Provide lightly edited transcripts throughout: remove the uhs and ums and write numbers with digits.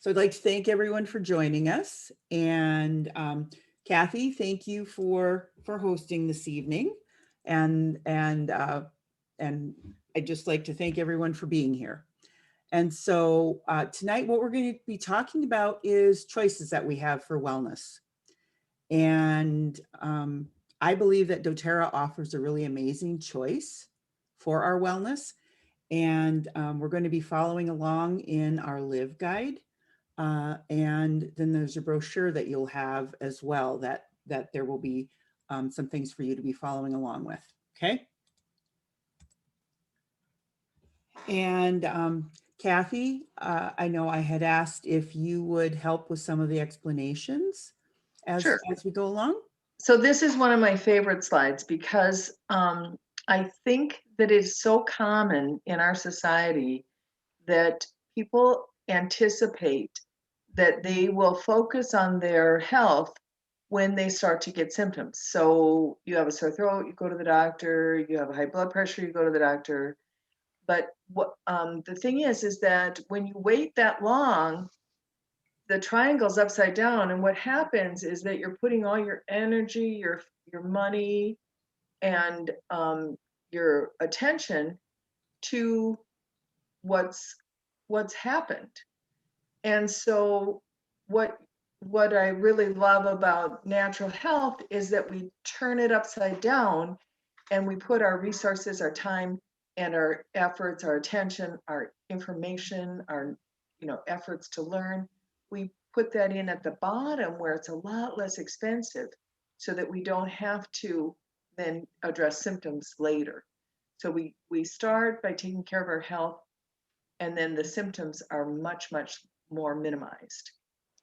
So I'd like to thank everyone for joining us. And Kathy, thank you for hosting this evening. And I'd just like to thank everyone for being here. And so tonight, what we're going to be talking about is choices that we have for wellness. And I believe that doTERRA offers a really amazing choice for our wellness. And we're going to be following along in our Live Guide. And then there's a brochure that you'll have as well that there will be some things for you to be following along with. Okay. And Kathy, I know I had asked if you would help with some of the explanations as Sure. we go along. So this is one of my favorite slides because I think that it's so common in our society that people anticipate that they will focus on their health when they start to get symptoms. So you have a sore throat, you go to the doctor, you have a high blood pressure, you go to the doctor. But what the thing is that when you wait that long, the triangle's upside down, and what happens is that you're putting all your energy, your money, and your attention to what's happened. And so what I really love about natural health is that we turn it upside down and we put our resources, our time, and our efforts, our attention, our information, our efforts to learn, we put that in at the bottom where it's a lot less expensive so that we don't have to then address symptoms later. So we start by taking care of our health, and then the symptoms are much more minimized,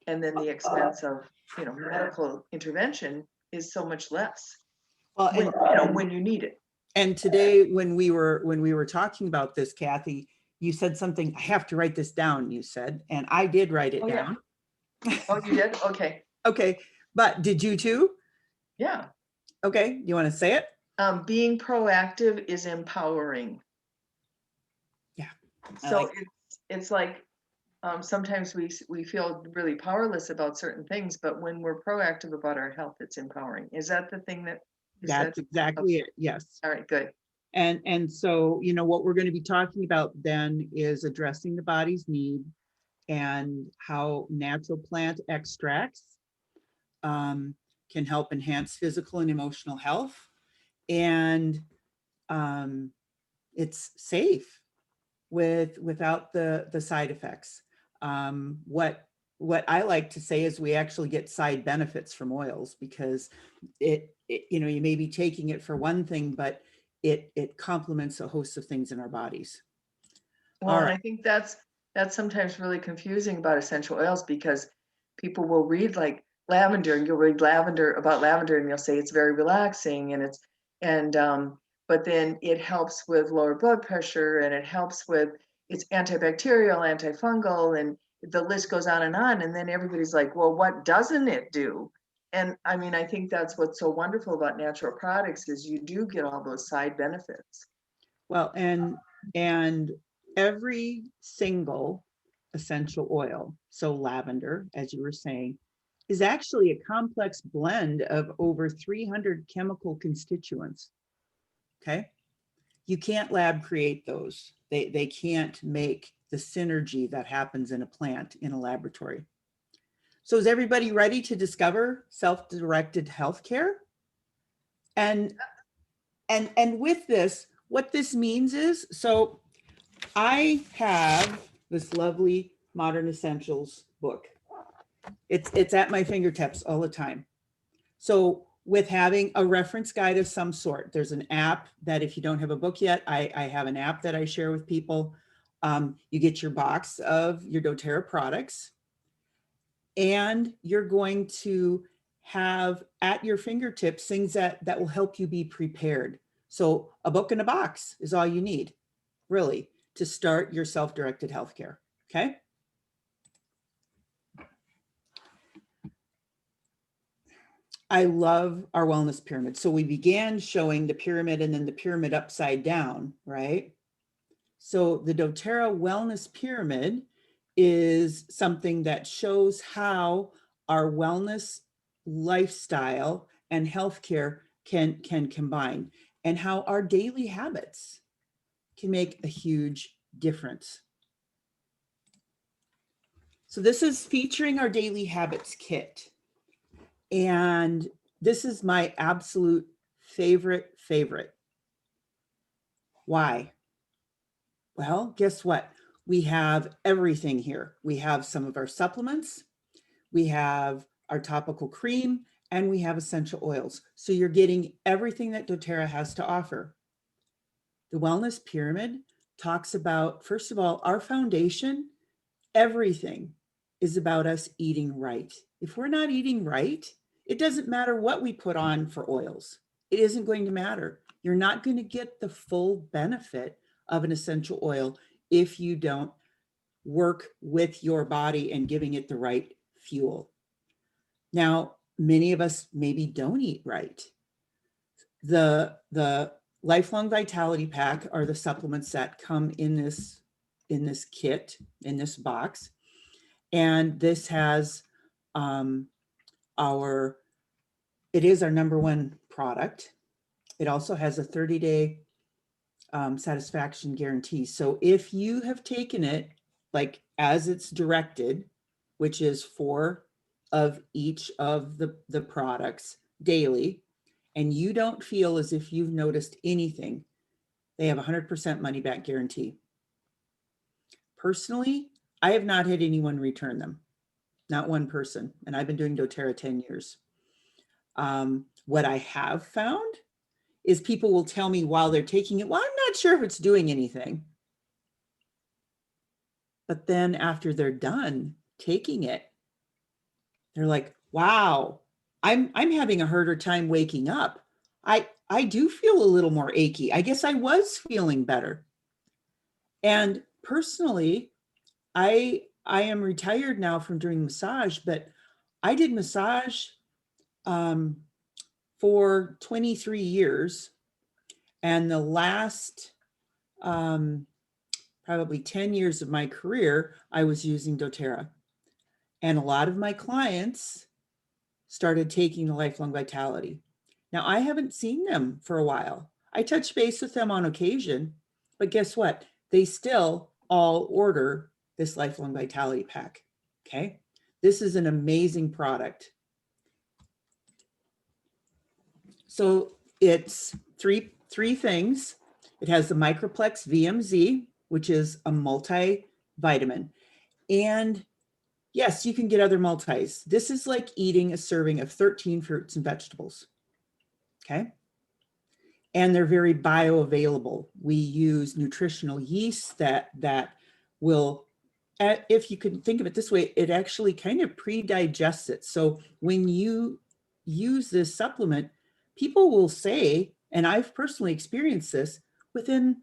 and then the expense of medical intervention is so much less Well, when you need it. And today, when we were talking about this, Kathy, you said something. I have to write this down. You said, and I did write it down. Yeah. Oh, you did? Okay. Okay, but did you too? Yeah. Okay, you want to say it? Being proactive is empowering. Yeah. So it's like sometimes we feel really powerless about certain things, but when we're proactive about our health, it's empowering. Is that the thing that you said? That's exactly it. Yes. All right, good. And so, what we're going to be talking about then is addressing the body's need and how natural plant extracts can help enhance physical and emotional health. And it's safe without the side effects. What I like to say is we actually get side benefits from oils because it you may be taking it for one thing, but it complements a host of things in our bodies. Well, All and right. I think that's sometimes really confusing about essential oils because people will read like lavender, and you'll read about lavender and you'll say it's very relaxing and but then it helps with lower blood pressure, and it helps with, it's antibacterial, antifungal, and the list goes on, and then everybody's like, well, what doesn't it do? And I mean, I think that's what's so wonderful about natural products is you do get all those side benefits. Well, and every single essential oil, so lavender, as you were saying, is actually a complex blend of over 300 chemical constituents. Okay. You can't lab create those. They can't make the synergy that happens in a plant in a laboratory. So is everybody ready to discover self-directed healthcare? And with this, what this means is, so I have this lovely Modern Essentials book. It's at my fingertips all the time. So with having a reference guide of some sort, there's an app that if you don't have a book yet, I have an app that I share with people. You get your box of your doTERRA products, and you're going to have at your fingertips things that will help you be prepared. So a book and a box is all you need, really, to start your self-directed healthcare. Okay. I love our wellness pyramid. So we began showing the pyramid and then the pyramid upside down, right? So the doTERRA wellness pyramid is something that shows how our wellness lifestyle and healthcare can combine, and how our daily habits can make a huge difference. So this is featuring our daily habits kit. And this is my absolute favorite. Why? Well, guess what? We have everything here. We have some of our supplements, we have our topical cream, and we have essential oils. So you're getting everything that doTERRA has to offer. The Wellness Pyramid talks about, first of all, our foundation. Everything is about us eating right. If we're not eating right, it doesn't matter what we put on for oils. It isn't going to matter. You're not going to get the full benefit of an essential oil if you don't work with your body and giving it the right fuel. Now, many of us maybe don't eat right. The Lifelong Vitality Pack are the supplements that come in this kit, in this box. And this has it is our number one product. It also has a 30-day satisfaction guarantee. So if you have taken it like as it's directed, which is 4 of each of the products daily, and you don't feel as if you've noticed anything, they have a 100% money back guarantee. Personally, I have not had anyone return them, not one person, and I've been doing doTERRA 10 years. What I have found is people will tell me while they're taking it, well, I'm not sure if it's doing anything. But then after they're done taking it, they're like, wow, I'm having a harder time waking up. I do feel a little more achy. I guess I was feeling better. And personally, I am retired now from doing massage, but I did massage for 23 years. And the last probably 10 years of my career, I was using doTERRA. And a lot of my clients started taking the Lifelong Vitality. Now, I haven't seen them for a while. I touch base with them on occasion, but guess what? They still all order this Lifelong Vitality Pack, okay? This is an amazing product. So it's three things. It has the Microplex VMZ, which is a multivitamin. And yes, you can get other multis. This is like eating a serving of 13 fruits and vegetables, okay? And they're very bioavailable. We use nutritional yeast that will, if you could think of it this way, it actually kind of pre-digests it. So when you use this supplement, people will say, and I've personally experienced this, within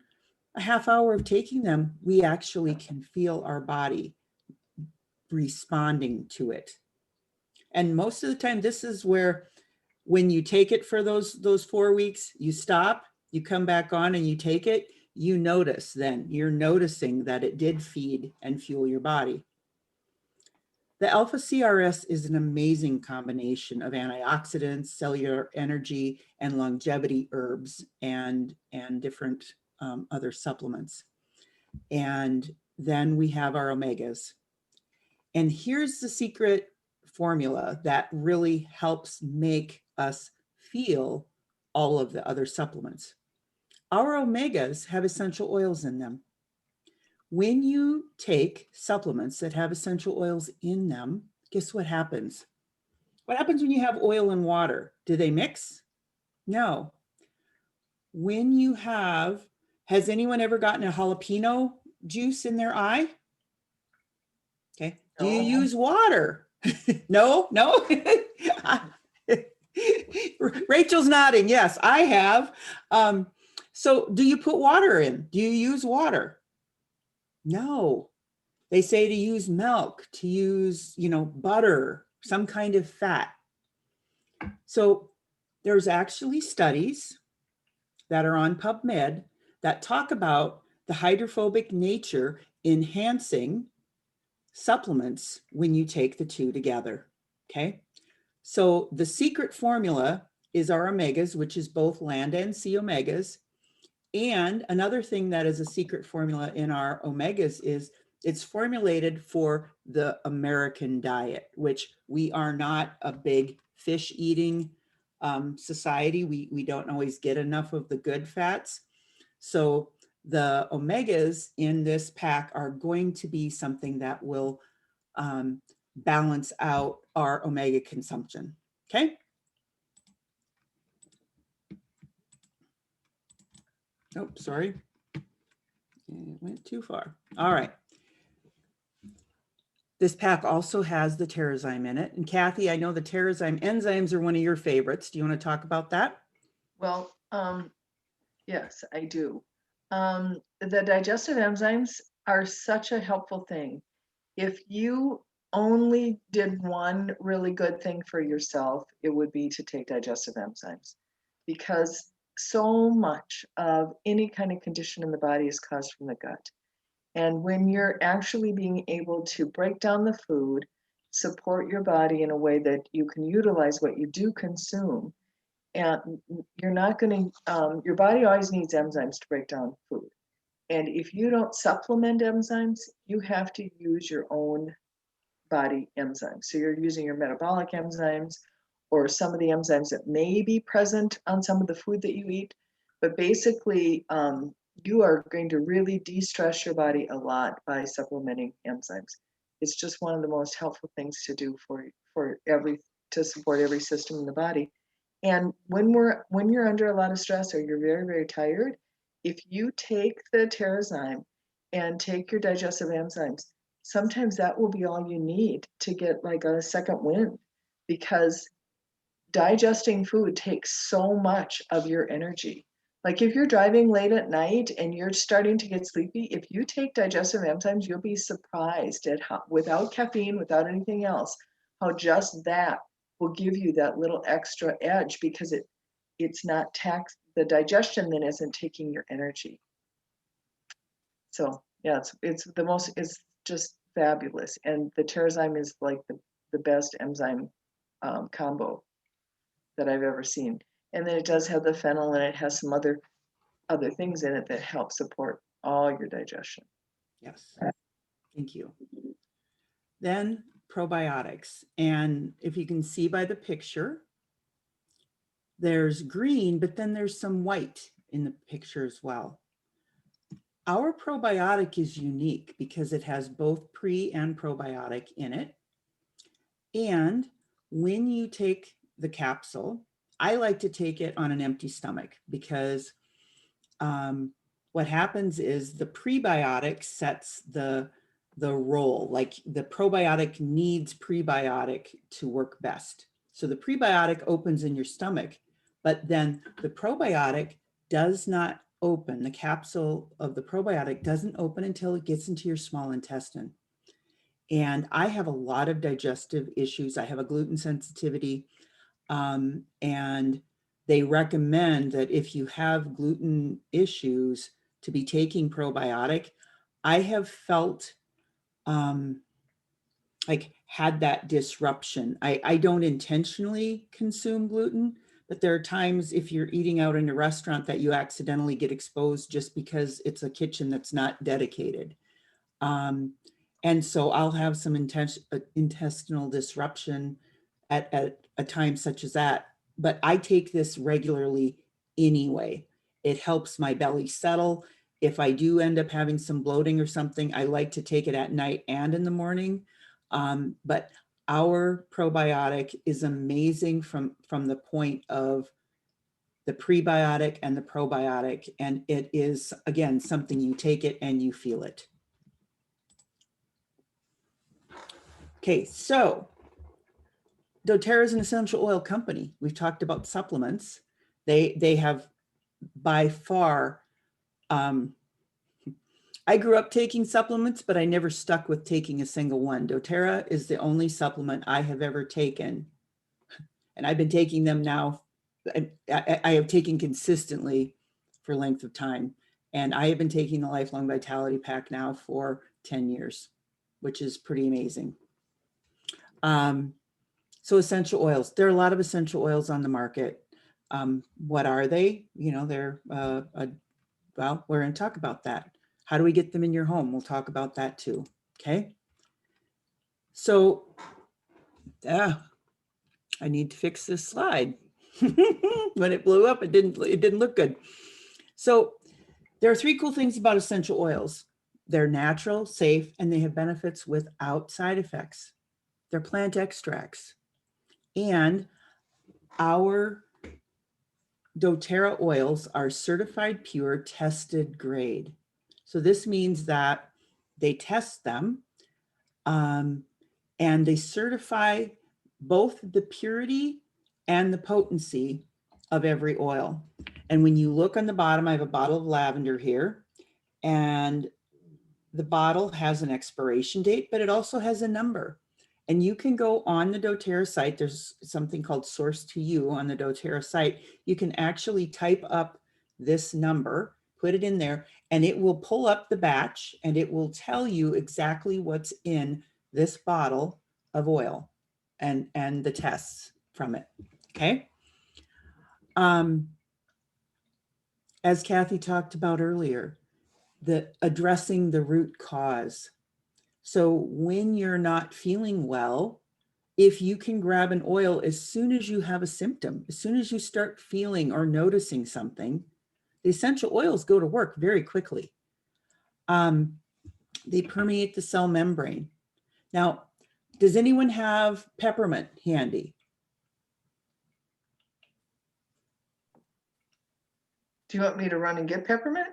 a half hour of taking them, we actually can feel our body responding to it. And most of the time, this is where when you take it for those 4 weeks, you stop, you come back on and you take it, you notice then, you're noticing that it did feed and fuel your body. The Alpha CRS is an amazing combination of antioxidants, cellular energy, and longevity herbs and different other supplements. And then we have our omegas. And here's the secret formula that really helps make us feel all of the other supplements. Our omegas have essential oils in them. When you take supplements that have essential oils in them, guess what happens? What happens when you have oil and water? Do they mix? No. When you has anyone ever gotten a jalapeno juice in their eye? Okay. Do you use water? No. Rachel's nodding. Yes, I have. So do you put water in? Do you use water? No. They say to use milk, to use, butter, some kind of fat. So there's actually studies that are on PubMed that talk about the hydrophobic nature enhancing supplements when you take the two together. Okay. So the secret formula is our omegas, which is both land and sea omegas. And another thing that is a secret formula in our omegas is it's formulated for the American diet, which we are not a big fish eating society. We don't always get enough of the good fats. So the omegas in this pack are going to be something that will balance out our omega consumption. Okay. Oh, sorry. It went too far. All right. This pack also has the Terrazyme in it. And Kathy, I know the Terrazyme enzymes are one of your favorites. Do you want to talk about that? Well, yes, I do. The digestive enzymes are such a helpful thing. If you only did one really good thing for yourself, it would be to take digestive enzymes, because so much of any kind of condition in the body is caused from the gut. And when you're actually being able to break down the food, support your body in a way that you can utilize what you do consume, and you're not going to, your body always needs enzymes to break down food. And if you don't supplement enzymes, you have to use your own body enzymes. So you're using your metabolic enzymes or some of the enzymes that may be present on some of the food that you eat. But basically, you are going to really de-stress your body a lot by supplementing enzymes. It's just one of the most helpful things to do to support every system in the body. And when you're under a lot of stress or you're very, very tired, if you take the Terrazyme and take your digestive enzymes, sometimes that will be all you need to get like a second wind, because digesting food takes so much of your energy. Like if you're driving late at night and you're starting to get sleepy, if you take digestive enzymes, you'll be surprised at how, without caffeine, without anything else, how just that will give you that little extra edge, because it's not the digestion then isn't taking your energy. So yeah, it's just fabulous. And the Terrazyme is like the best enzyme combo that I've ever seen. And then it does have the fennel, and it has some other things in it that help support all your digestion. Yes. Thank you. Then probiotics. And if you can see by the picture, there's green, but then there's some white in the picture as well. Our probiotic is unique because it has both pre and probiotic in it. And when you take the capsule, I like to take it on an empty stomach, because what happens is the prebiotic sets the role, like the probiotic needs prebiotic to work best. So the prebiotic opens in your stomach, but then the probiotic does not open. The capsule of the probiotic doesn't open until it gets into your small intestine. And I have a lot of digestive issues. I have a gluten sensitivity, and they recommend that if you have gluten issues to be taking probiotic. I have felt like had that disruption. I don't intentionally consume gluten, but there are times if you're eating out in a restaurant that you accidentally get exposed just because it's a kitchen that's not dedicated. And so I'll have some intestinal disruption at a time such as that. But I take this regularly anyway. It helps my belly settle. If I do end up having some bloating or something, I like to take it at night and in the morning. But our probiotic is amazing from the point of the prebiotic and the probiotic. And it is, again, something you take it and you feel it. Okay, so doTERRA is an essential oil company. We've talked about supplements. They have by far, I grew up taking supplements, but I never stuck with taking a single one. doTERRA is the only supplement I have ever taken. And I've been taking them now. I have taken consistently for length of time. And I have been taking the Lifelong Vitality Pack now for 10 years which is pretty amazing. So essential oils, there are a lot of essential oils on the market. What are they? You know, they're, well, we're going to talk about that. How do we get them in your home? We'll talk about that too. Okay. So, I need to fix this slide. When it blew up, it didn't look good. So there are three cool things about essential oils. They're natural, safe, and they have benefits without side effects. They're plant extracts. And our doTERRA oils are certified pure, tested grade. So this means that they test them and they certify both the purity and the potency of every oil. And when you look on the bottom, I have a bottle of lavender here, and the bottle has an expiration date, but it also has a number. And you can go on the doTERRA site. There's something called Source to You on the doTERRA site. You can actually type up this number, put it in there, and it will pull up the batch and it will tell you exactly what's in this bottle of oil and the tests from it. Okay. As Kathy talked about earlier, addressing the root cause. So when you're not feeling well, if you can grab an oil as soon as you have a symptom, as soon as you start feeling or noticing something, the essential oils go to work very quickly. They permeate the cell membrane. Now, does anyone have peppermint handy? Do you want me to run and get peppermint?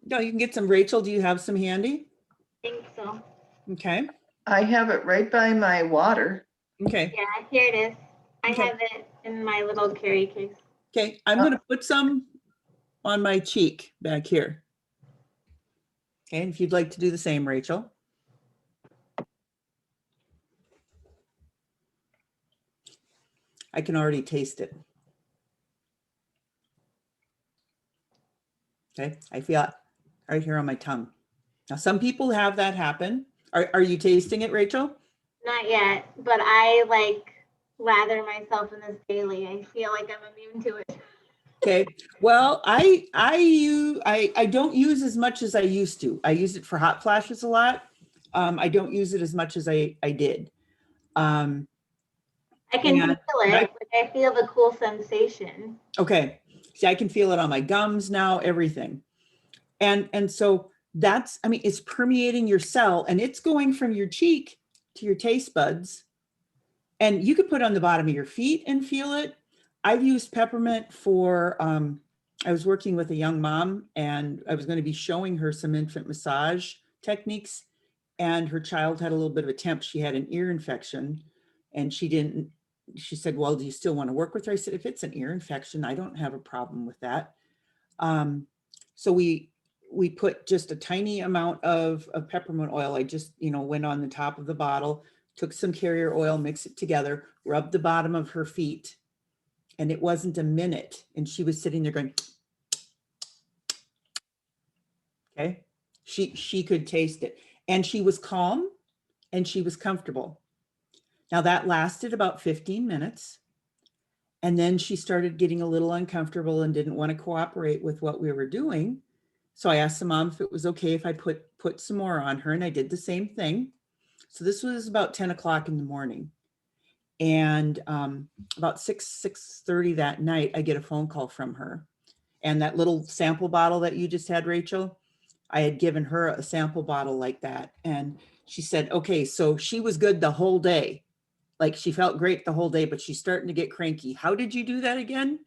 No, you can get some. Rachel, do you have some handy? Think so. Okay. I have it right by my water. Okay. Yeah, here it is. I Okay. have it in my little carry case. Okay. I'm going to put some on my cheek back here. Okay. And if you'd like to do the same, Rachel. I can already taste it. Okay. I feel it right here on my tongue. Now, some people have that happen. Are you tasting it, Rachel? Not yet, but I like lather myself in this daily. I feel like I'm immune to it. Okay. Well, I don't use as much as I used to. I use it for hot flashes a lot. I don't use it as much as I did. I can feel it. I feel the cool sensation. Okay. See, I can feel it on my gums now, everything. And so that's, I mean, it's permeating your cell and it's going from your cheek to your taste buds. And you could put it on the bottom of your feet and feel it. I've used peppermint for, I was working with a young mom and I was going to be showing her some infant massage techniques, and her child had a little bit of a temp. She had an ear infection and she said, well, do you still want to work with her? I said, if it's an ear infection, I don't have a problem with that. So we put just a tiny amount of peppermint oil. I just, went on the top of the bottle, took some carrier oil, mixed it together, rubbed the bottom of her feet. And it wasn't a minute. And she was sitting there going, okay. She could taste it. And she was calm and she was comfortable. Now that lasted about 15 minutes. And then she started getting a little uncomfortable and didn't want to cooperate with what we were doing. So I asked the mom if it was okay if I put some more on her, and I did the same thing. So this was about 10 o'clock in the morning. And about 6:30 that night, I get a phone call from her. And that little sample bottle that you just had, Rachel, I had given her a sample bottle like that. And she said, okay, so she was good the whole day. Like she felt great the whole day, but she's starting to get cranky. How did you do that again?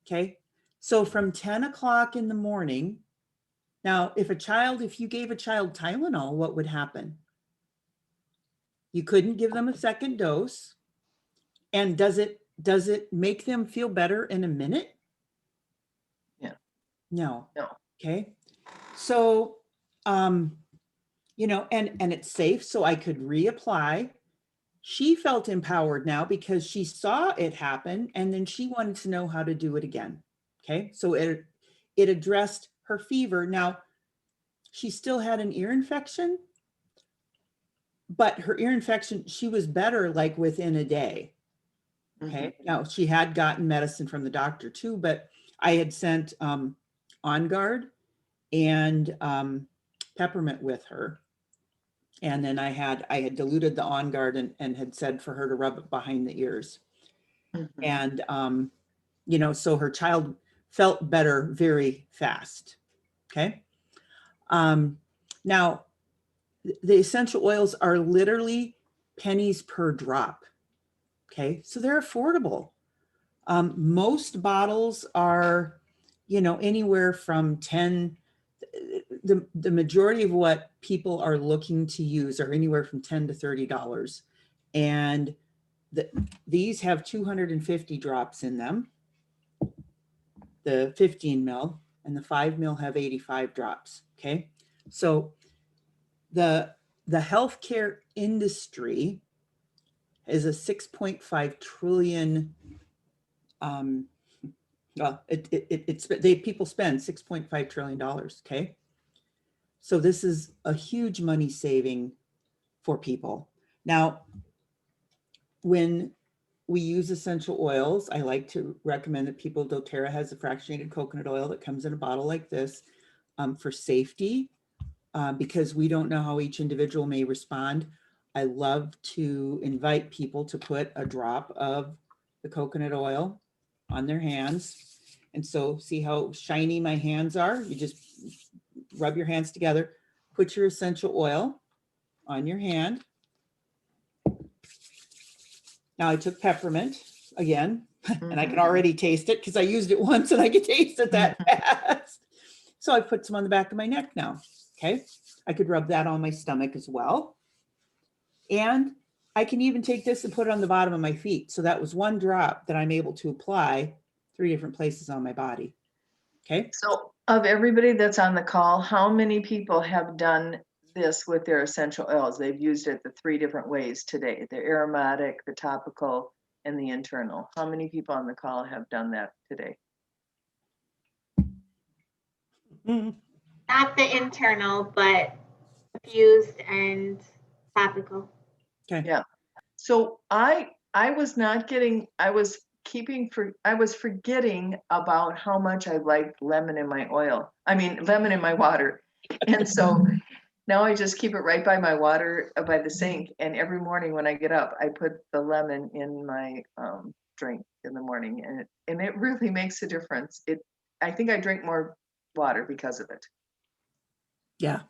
Okay. So from 10 o'clock in the morning, now if you gave a child Tylenol, what would happen? You couldn't give them a second dose. And does it make them feel better in a minute? Yeah. No. No. Okay. So, and it's safe, so I could reapply. She felt empowered now because she saw it happen and then she wanted to know how to do it again. Okay. So it addressed her fever. Now, she still had an ear infection, but her ear infection, she was better like within a day. Okay. Now she had gotten medicine from the doctor too, but I had sent On Guard and peppermint with her. And then I had diluted the On Guard and had said for her to rub it behind the ears. Mhm. And, you know, so her child felt better very fast. Okay. Now, the essential oils are literally pennies per drop. Okay. So they're affordable. Most bottles are, you know, anywhere from 10, the majority of what people are looking to use are anywhere from $10 to $30. And these have 250 drops in them. The 15 mil and the 5 mil have 85 drops. Okay. So the healthcare industry is a 6.5 trillion well, people spend $6.5 trillion. Okay. So this is a huge money saving for people. Now, when we use essential oils, I like to recommend that people, doTERRA has a fractionated coconut oil that comes in a bottle like this for safety, because we don't know how each individual may respond. I love to invite people to put a drop of the coconut oil on their hands. And so see how shiny my hands are? You just rub your hands together, put your essential oil on your hand. Now I took peppermint again, and I can already taste it because I used it once and I could taste it that fast. So I put some on the back of my neck now. Okay. I could rub that on my stomach as well. And I can even take this and put it on the bottom of my feet. So that was one drop that I'm able to apply 3 different places on my body. Okay. So of everybody that's on the call, how many people have done this with their essential oils? They've used it the 3 different ways today, the aromatic, the topical, and the internal. How many people on the call have done that today? Not the internal, but fused and topical. Okay. Yeah. So I was not getting, I was forgetting about how much I liked lemon in my oil. I mean, lemon in my water. And so now I just keep it right by my water, by the sink. And every morning when I get up, I put the lemon in my drink in the morning, and it really makes a difference. I think I drink more water because of it. Yeah.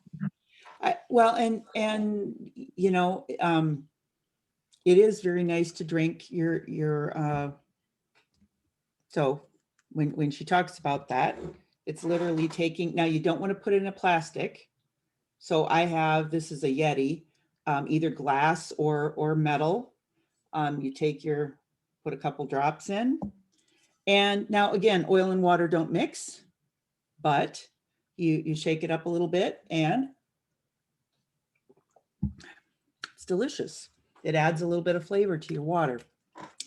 Well, and you know, it is very nice to drink your so when she talks about that, it's literally taking, now you don't want to put it in a plastic. So I have, this is a Yeti, either glass or metal. You take put a couple drops in. And now again, oil and water don't mix, but you shake it up a little bit and it's delicious. It adds a little bit of flavor to your water.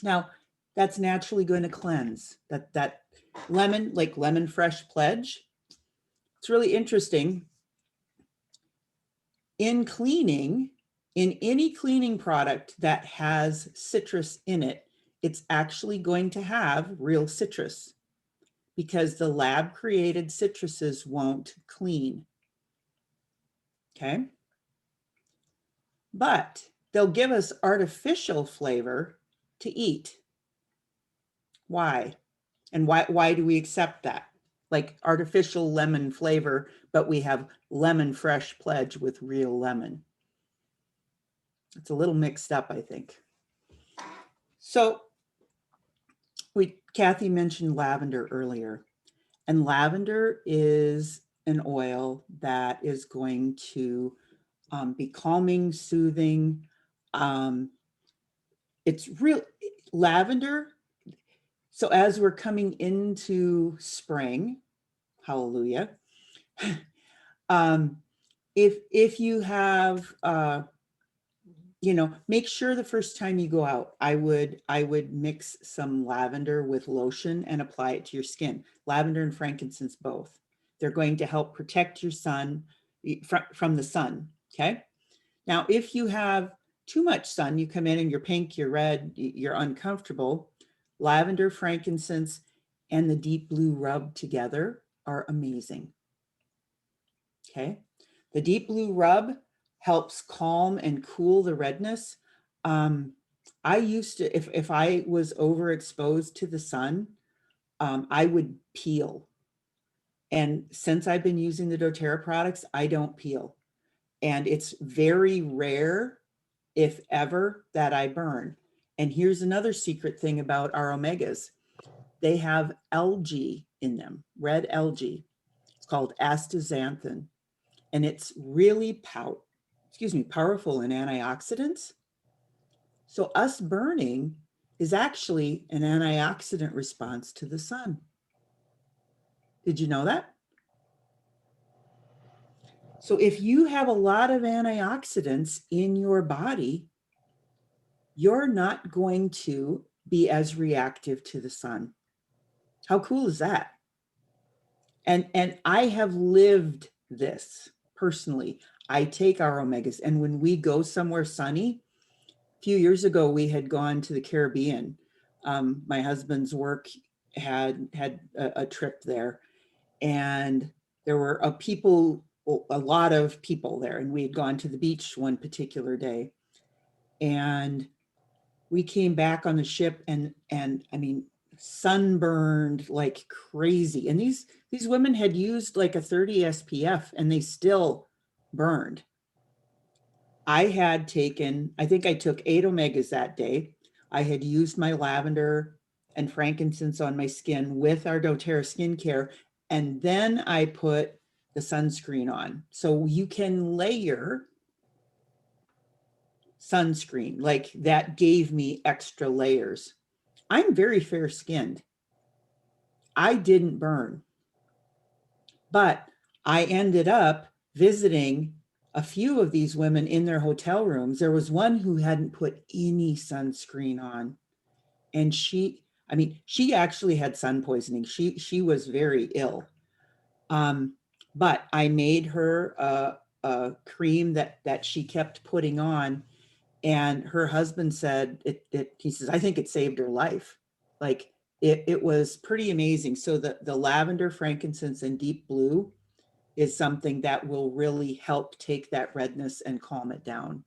Now, that's naturally going to cleanse. That lemon, like Lemon Fresh Pledge, it's really interesting. In cleaning, in any cleaning product that has citrus in it, it's actually going to have real citrus because the lab created citruses won't clean. Okay. But they'll give us artificial flavor to eat. Why? And why do we accept that? Like artificial lemon flavor, but we have Lemon Fresh Pledge with real lemon. It's a little mixed up, I think. So Kathy mentioned lavender earlier, and lavender is an oil that is going to be calming, soothing. It's real lavender. So as we're coming into spring, hallelujah. If you have, you know, make sure the first time you go out, I would mix some lavender with lotion and apply it to your skin. Lavender and frankincense both. They're going to help protect your sun from the sun. Okay. Now, if you have too much sun, you come in and you're pink, you're red, you're uncomfortable, lavender, frankincense, and the deep blue rub together are amazing. Okay. The deep blue rub helps calm and cool the redness. I used to, if I was overexposed to the sun, I would peel. And since I've been using the doTERRA products, I don't peel. And it's very rare, if ever, that I burn. And here's another secret thing about our omegas. They have algae in them, red algae. It's called astaxanthin. And it's really powerful in antioxidants. So us burning is actually an antioxidant response to the sun. Did you know that? So if you have a lot of antioxidants in your body, you're not going to be as reactive to the sun. How cool is that? And I have lived this personally. I take our omegas, and when we go somewhere sunny, a few years ago, we had gone to the Caribbean. My husband's work had a trip there, and there were a lot of people there, and we had gone to the beach one particular day, and we came back on the ship, and I mean, sunburned like crazy. And these women had used like a 30 SPF, and they still burned. I think I took 8 omegas that day. I had used my lavender and frankincense on my skin with our doTERRA skincare, and then I put the sunscreen on. So you can layer sunscreen, like that gave me extra layers. I'm very fair skinned. I didn't burn, but I ended up visiting a few of these women in their hotel rooms. There was one who hadn't put any sunscreen on, and she actually had sun poisoning. She was very ill. But I made her a cream that she kept putting on, and her husband said he says, I think it saved her life. Like it was pretty amazing. So the lavender, frankincense, and deep blue is something that will really help take that redness and calm it down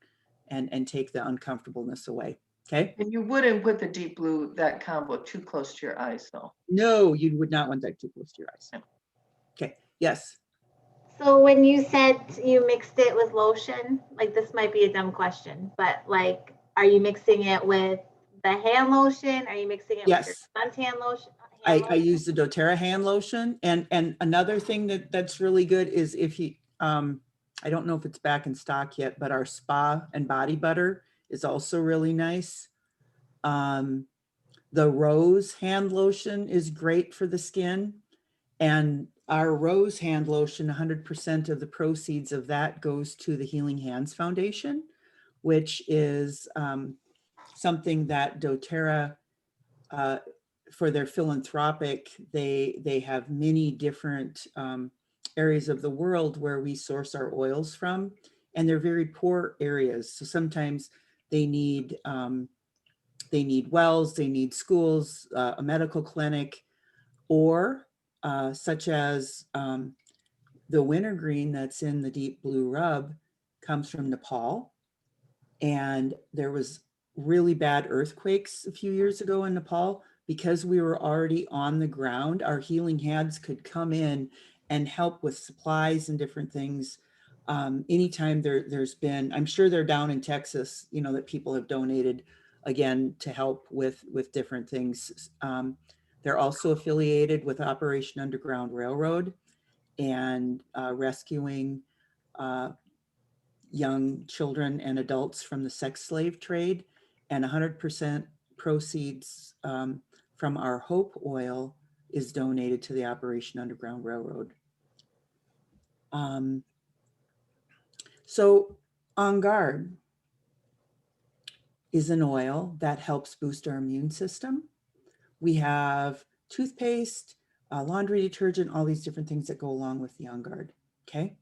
and take the uncomfortableness away. Okay. And you wouldn't put the deep blue, that combo, too close to your eyes, though. No, you would not want that too close to your eyes. Okay. Yes. So when you said you mixed it with lotion, like this might be a dumb question, but like, are you mixing it with the hand lotion? Are you mixing it with your Yes. suntan lotion? I use the doTERRA hand lotion, and another thing that's really good is if you I don't know if it's back in stock yet, but our spa and body butter is also really nice. The rose hand lotion is great for the skin, and our rose hand lotion, 100% of the proceeds of that goes to the Healing Hands Foundation, which is something that doTERRA for their philanthropic, they have many different areas of the world where we source our oils from, and they're very poor areas. So sometimes they need wells, they need schools, a medical clinic, or such as the wintergreen that's in the deep blue rub comes from Nepal. And there was really bad earthquakes a few years ago in Nepal. Because we were already on the ground, our Healing Hands could come in and help with supplies and different things. Anytime there's been, I'm sure they're down in Texas, that people have donated again to help with different things. They're also affiliated with Operation Underground Railroad and rescuing young children and adults from the sex slave trade, and 100% proceeds from our Hope Oil is donated to the Operation Underground Railroad. So On Guard is an oil that helps boost our immune system. We have toothpaste, laundry detergent, all these different things that go along with the On Guard, okay?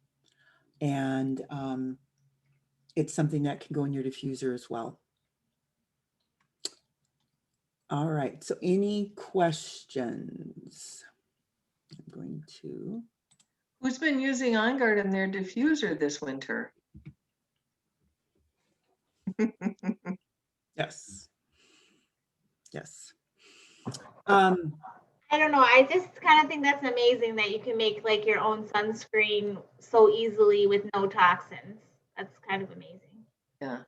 And it's something that can go in your diffuser as well. All right, so any questions? I'm going to. Who's been using On Guard in their diffuser this winter? Yes. Yes. I don't know. I just kind of think that's amazing that you can make like your own sunscreen so easily with no toxins. That's kind of amazing. Yeah.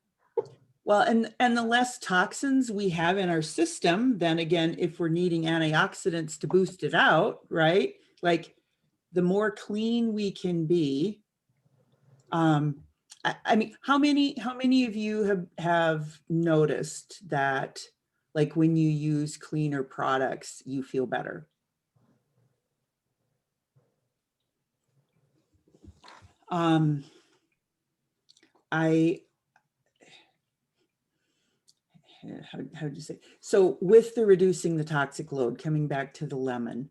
Well, and the less toxins we have in our system, then again, if we're needing antioxidants to boost it out, right? Like the more clean we can be. I mean, how many of you have noticed that like when you use cleaner products, you feel better? How do you say? So with the reducing the toxic load, coming back to the lemon,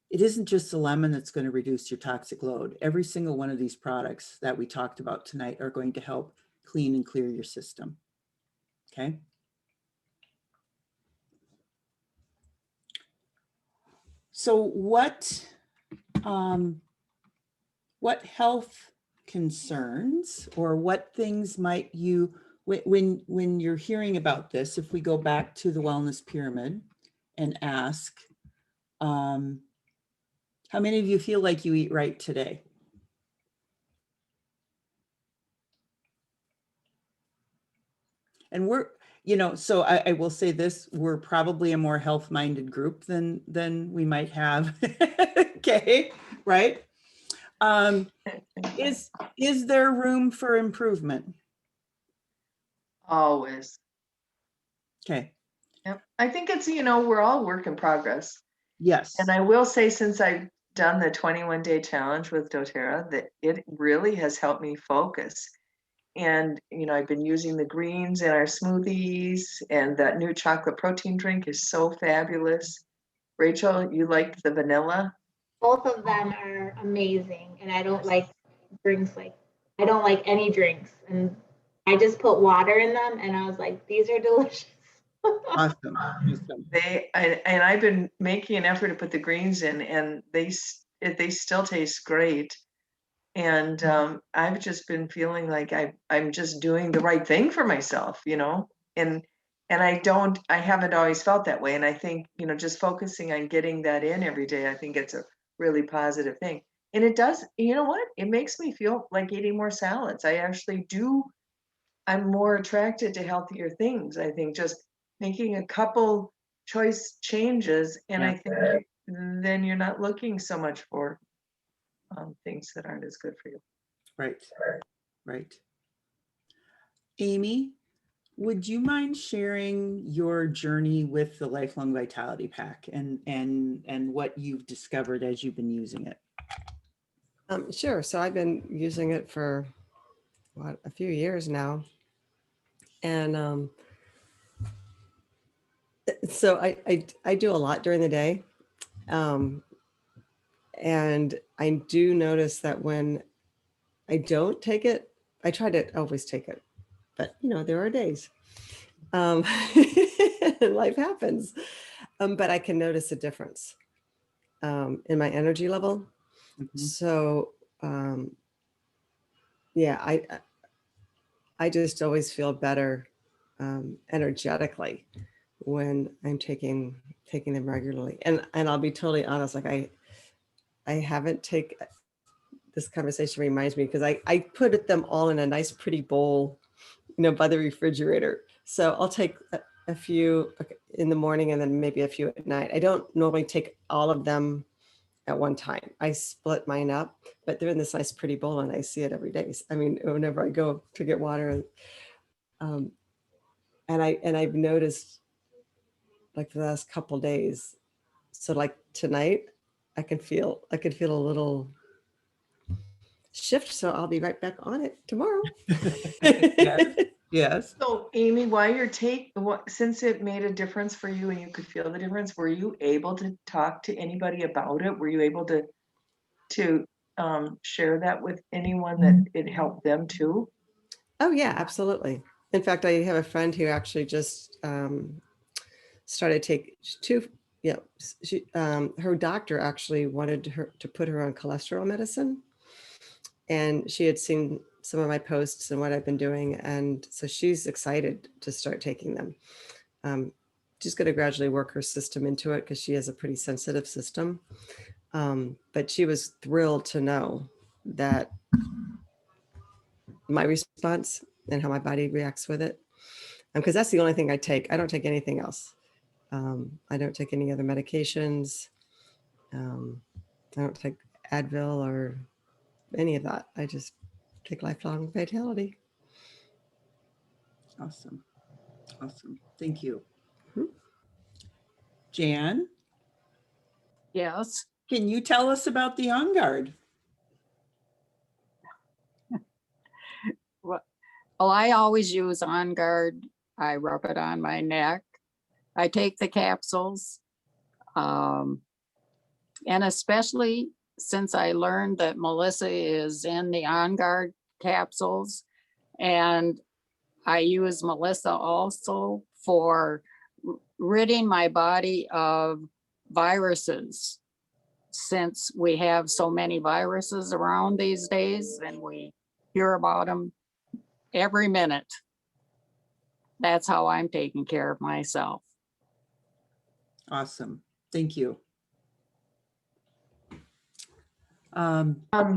it isn't just the lemon that's going to reduce your toxic load. Every single one of these products that we talked about tonight are going to help clean and clear your system. Okay. So what health concerns or what things might you, when you're hearing about this, if we go back to the wellness pyramid and ask, how many of you feel like you eat right today? And we're, you know, so I will say this, we're probably a more health-minded group than we might have. Okay, right? Is there room for improvement? Always. Okay. Yep. I think it's, we're all work in progress. Yes. And I will say, since I've done the 21-day challenge with doTERRA, that it really has helped me focus. And, I've been using the greens in our smoothies, and that new chocolate protein drink is so fabulous. Rachel, you liked the vanilla? Both of them are amazing. And I don't like drinks I don't like any drinks. And I just put water in them and I was like, these are delicious. Awesome. And I've been making an effort to put the greens in, and they still taste great. And I've just been feeling like I'm just doing the right thing for myself, and I haven't always felt that way. And I think, just focusing on getting that in every day, I think it's a really positive thing. And it does, you know what? It makes me feel like eating more salads. I'm more attracted to healthier things. I think just making a couple choice changes, and Yeah. I think then you're not looking so much for things that aren't as good for you. Right. Right. Amy, would you mind sharing your journey with the Lifelong Vitality Pack and what you've discovered as you've been using it? Sure. So I've been using it for a few years now. And so I do a lot during the day. And I do notice that when I don't take it, I try to always take it, but there are days. Life happens. But I can notice a difference in my energy level. Mhm. So yeah, I just always feel better energetically when I'm taking them regularly. And I'll be totally honest, like I haven't this conversation reminds me, because I put them all in a nice pretty bowl, by the refrigerator. So I'll take a few in the morning and then maybe a few at night. I don't normally take all of them at one time. I split mine up, but they're in this nice pretty bowl and I see it every day. I mean, whenever I go to get water. And I've noticed like the last couple days. So like tonight, I can feel a little shift. So I'll be right back on it tomorrow. Yes. So Amy, since it made a difference for you and you could feel the difference, were you able to talk to anybody about it? Were you able to share that with anyone that it helped them too? Oh, yeah, absolutely. In fact, I have a friend who actually just started take two, yeah, her doctor actually wanted her to put her on cholesterol medicine. And she had seen some of my posts and what I've been doing. And so she's excited to start taking them. She's going to gradually work her system into it because she has a pretty sensitive system. But she was thrilled to know that my response and how my body reacts with it. Because that's the only thing I take. I don't take anything else. I don't take any other medications. I don't take Advil or any of that. I just take Lifelong Vitality. Awesome. Awesome. Thank you. Mhm. Jan, Yes. can you tell us about the On Guard? Well, I always use On Guard. I rub it on my neck. I take the capsules. And especially since I learned that Melissa is in the On Guard capsules, and I use Melissa also for ridding my body of viruses. Since we have so many viruses around these days and we hear about them every minute. That's how I'm taking care of myself. Awesome. Thank you.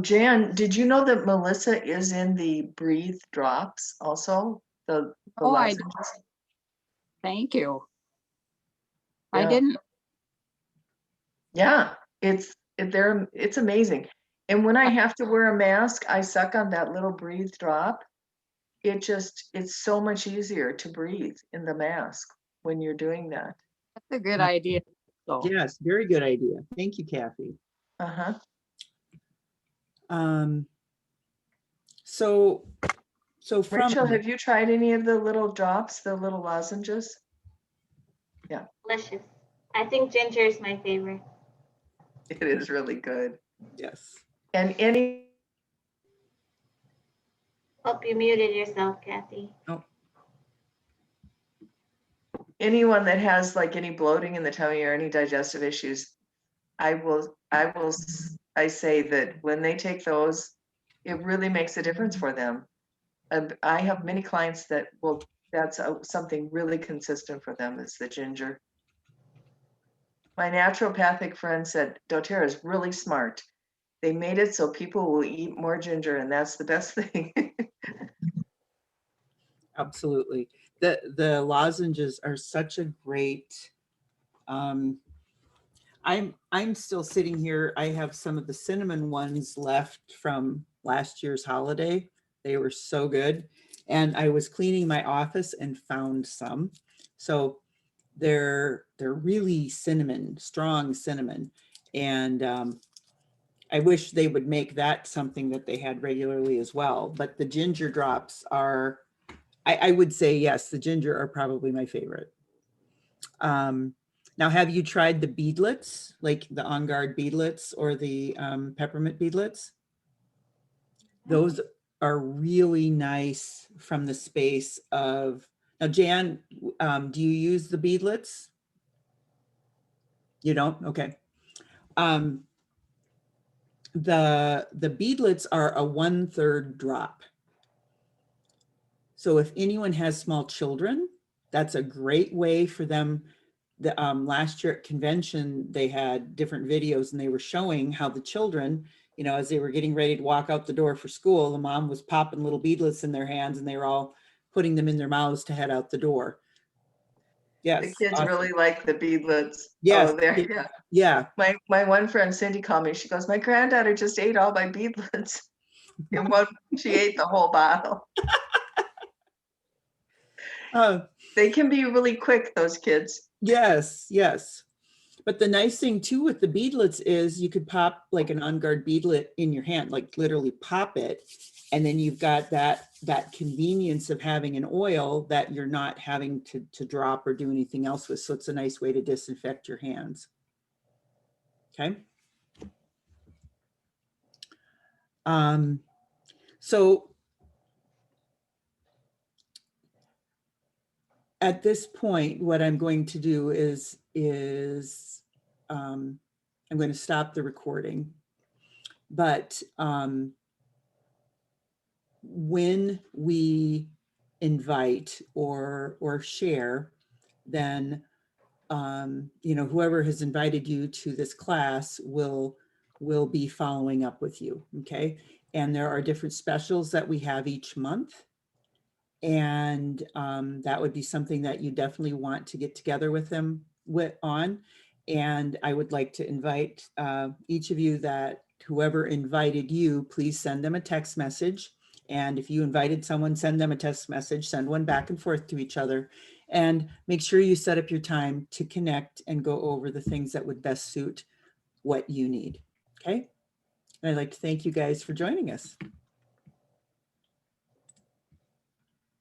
Jan, did you know that Melissa is in the Breathe drops also? The Oh, I lozenges? thank you. I Yeah. didn't, Yeah, it's amazing. And when I have to wear a mask, I suck on that little Breathe drop. It's so much easier to breathe in the mask when you're doing that. that's a good idea. So, Yes, very good idea. Thank you, Kathy. Uh-huh. Um, so from Rachel, have you tried any of the little drops, the little lozenges? Delicious. I think ginger is my favorite. It is really good. yes. And Hope you muted yourself, Kathy. anyone that has like any bloating in the tummy or any digestive issues, I say that when they take those, it really makes a difference for them. I have many clients that that's something really consistent for them is the ginger. My naturopathic friend said doTERRA is really smart. They made it so people will eat more ginger, and that's the best thing. Absolutely. The lozenges are such a great, I'm still sitting here. I have some of the cinnamon ones left from last year's holiday. They were so good. And I was cleaning my office and found some. So they're really cinnamon, strong cinnamon. And I wish they would make that something that they had regularly as well. But the ginger drops are, I would say, yes, the ginger are probably my favorite. Now, have you tried the beadlets, like the On Guard beadlets or the peppermint beadlets? Those are really nice from the space of, now Jan, do you use the beadlets? You don't? Okay. The beadlets are a 1/3 drop. So if anyone has small children, that's a great way for them. The last year at convention, they had different videos and they were showing how the children, you know, as they were getting ready to walk out the door for school, the mom was popping little beadlets in their hands and they were all putting them in their mouths to head out the door. Yes. The kids awesome. really like the beadlets. Yes. Oh, there, yeah. Yeah. My one friend Cindy called me. She goes, "My granddaughter just ate all my beadlets." And one, she ate the whole bottle. They can be really quick, those kids. Yes, yes. But the nice thing too with the beadlets is you could pop like an On Guard beadlet in your hand, like literally pop it. And then you've got that convenience of having an oil that you're not having to drop or do anything else with. So it's a nice way to disinfect your hands. Okay. So at this point, what I'm going to do is I'm going to stop the recording. But when we invite or share, then you know, whoever has invited you to this class will be following up with you. Okay. And there are different specials that we have each month. And that would be something that you definitely want to get together with them on. And I would like to invite each of you, that whoever invited you, please send them a text message. And if you invited someone, send them a text message, send one back and forth to each other, and make sure you set up your time to connect and go over the things that would best suit what you need. Okay. And I'd like to thank you guys for joining us.